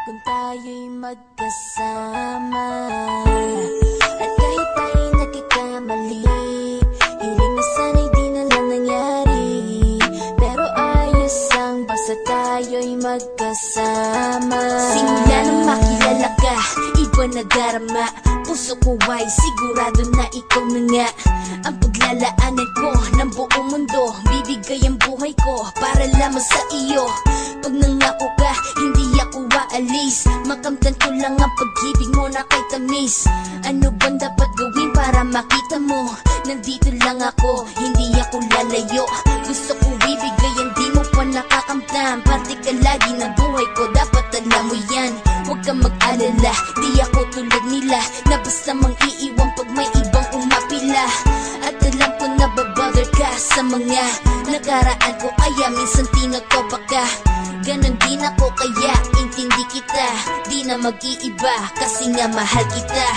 kung tayo'y magkasama. At kahit tayo'y nagkakamali, hiling na sana'y di na lang nangyari. Pero ayos ang basta tayo'y magkasama. Simula nang makilala ka, iba na darama. Puso ko ay sigurado na ikaw na nga ang paglalaanan ko ng buong mundo. Bibigay ang buhay ko para lamang sa iyo. Pag nangako ka, hindi ako aalis. Makamtan ko lang ang pag-ibig mo na kay tamis. Ano bang dapat gawin para makita mo? Nandito lang ako, hindi ako lalayo. Gusto ko ibigay ang di mo pa nakakamtan. Parte ka lagi ng buhay ko, dapat alam mo yan. Huwag kang mag-alala, di ako tulad nila na basta mang iiwan pag may ibang umapila. At alam ko na babother ka sa mga nakaraan ko, kaya minsan tinotopa ka. Ganon din ako kaya intindi kita. Di na mag-iiba kasi nga mahal kita.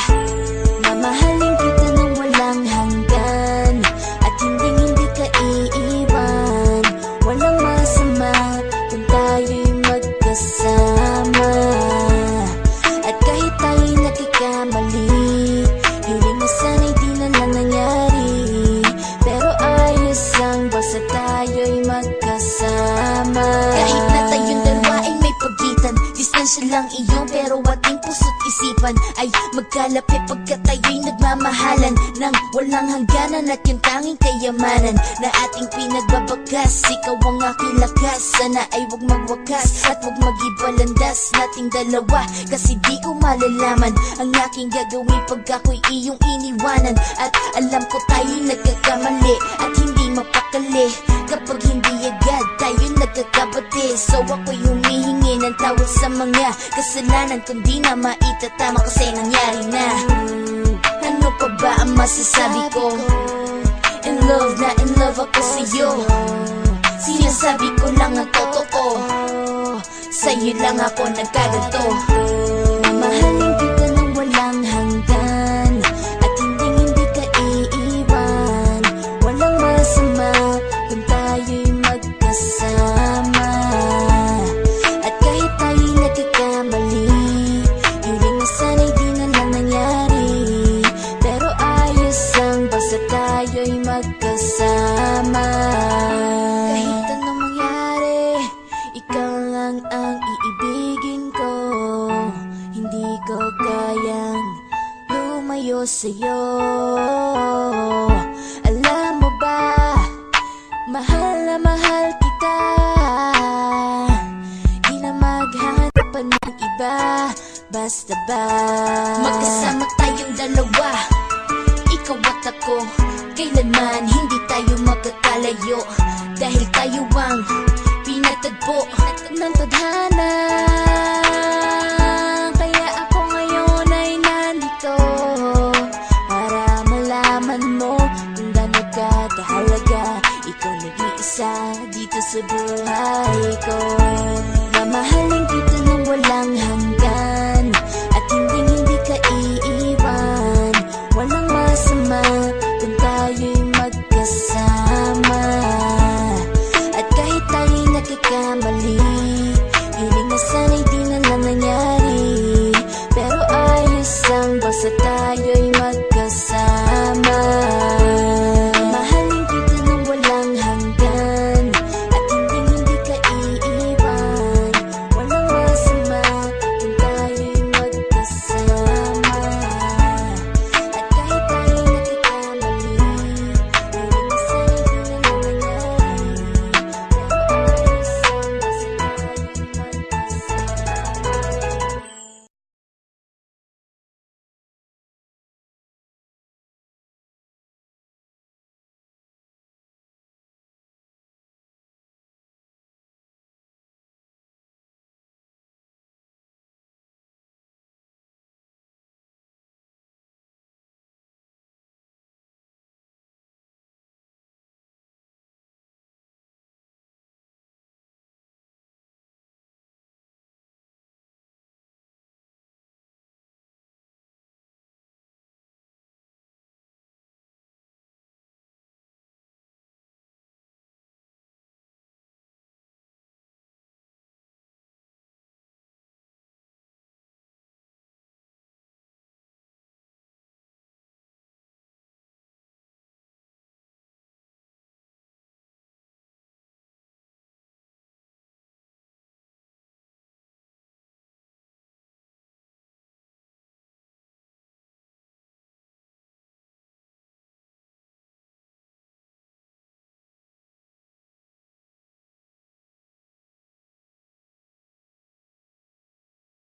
Mamahalin kita nang walang hanggan, at hindi ka iiwan. Walang masama kung tayo'y magkasama. At kahit tayo'y nagkakamali, hiling na sana'y di na lang nangyari. Pero ayos lang basta tayo'y magkasama. Kahit na tayong dalawa ay may pagitan, distansya lang iyon pero ating puso't isipan ay magkalapit pagkat tayo'y nagmamahalan ng walang hangganan. At yung tanging kayamanan na ating pinagbabagas, ikaw ang aking lakas. Sana ay huwag magwakas at huwag mag-ibalandas nating dalawa, kasi di ko malalaman ang aking gagawin pag ako'y iyong iniwanan. At alam ko tayo'y nagkakamali at hindi mapakali kapag hindi agad tayo nagkakabati. So ako'y humihingi ng tawad sa mga kasalanan kung di na maitatama kasi nangyari na. Ano pa ba ang masasabi ko? In love na in love ako sa'yo. Sinasabi ko lang ang totoo, sa'yo lang ako nagkaganto. Mamahalin kita nang walang hanggan, at hindi ka iiwan. Walang masama kung tayo'y magkasama. At kahit tayo'y nagkakamali, hiling na sana'y di na lang nangyari. Pero ayos lang basta tayo'y magkasama. Kahit anong mangyari, ikaw lang ang iibigin ko. Hindi ko kayang lumayo sa'yo. Alam mo ba, mahal na mahal kita. Di na maghahanapan ng iba, basta ba magkasama tayong dalawa, ikaw at ako. Kailanman hindi tayo magkakalayo, dahil tayo ang pinatagpo ng tadhana. Kaya ako ngayon ay nandito para malaman mo kung gaano ka kahalaga. Ikaw nag-iisa dito sa buhay ko. Mamahalin kita nang walang hanggan,